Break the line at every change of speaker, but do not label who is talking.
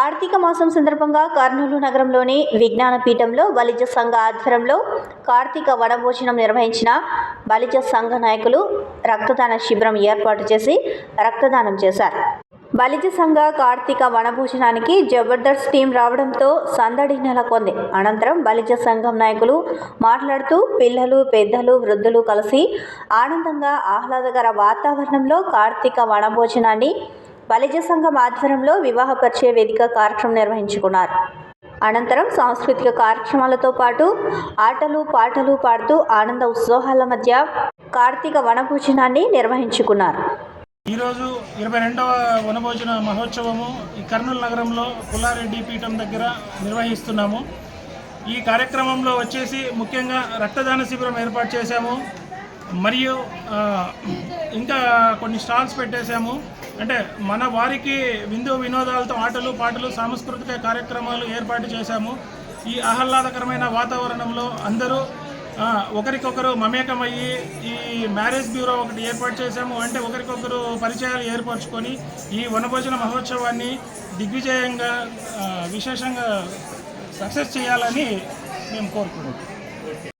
కార్తీక మాసం సందర్భంగా కర్నూలు నగరంలోని విజ్ఞాన పీఠంలో బలిజ సంఘ ఆధ్వర్యంలో కార్తీక వనభోజనం నిర్వహించిన బలిజ సంఘ నాయకులు రక్తదాన శిబిరం ఏర్పాటు చేసి రక్తదానం చేశారు. బలిజ సంఘ కార్తీక వనభోజనానికి జబర్దస్త్ టీం రావడంతో సందడి నెలకొంది. అనంతరం బలిజ సంఘం నాయకులు మాట్లాడుతూ పిల్లలు, పెద్దలు, వృద్ధులు కలిసి ఆనందంగా ఆహ్లాదకర వాతావరణంలో కార్తీక వనభోజనాన్ని బలిజ సంఘం ఆధ్వర్యంలో వివాహ పరిచయ వేదిక కార్యక్రమం నిర్వహించుకున్నారు. అనంతరం సాంస్కృతిక కార్యక్రమాలతో పాటు ఆటలు, పాటలు పాడుతూ ఆనంద ఉత్సవాల మధ్య కార్తీక వనభోజనాన్ని నిర్వహించుకున్నారు.
ఈరోజు 22వ వనభోజన మహోత్సవము ఈ కర్నూలు నగరంలో పుల్లారెడ్డి పీఠం దగ్గర నిర్వహిస్తున్నాము. ఈ కార్యక్రమంలో వచ్చేసి ముఖ్యంగా రక్తదాన శిబిరం ఏర్పాటు చేశాము. మరియు ఇంకా కొన్ని స్టాల్స్ పెట్టేశాము. అంటే మన వారికి విందు వినోదాలతో ఆటలు, పాటలు, సాంస్కృతిక కార్యక్రమాలు ఏర్పాటు చేశాము. ఈ ఆహ్లాదకరమైన వాతావరణంలో అందరూ ఒకరికొకరు మమేకమయ్యి ఈ మ్యారేజ్ బ్యూరో ఒకటి ఏర్పాటు చేశాము. అంటే ఒకరికొకరు పరిచయాలు ఏర్పరచుకొని ఈ వనభోజన మహోత్సవాన్ని దిగ్విజయంగా విశేషంగా సక్సెస్ చేయాలని మేము కోరుకుంటున్నాం.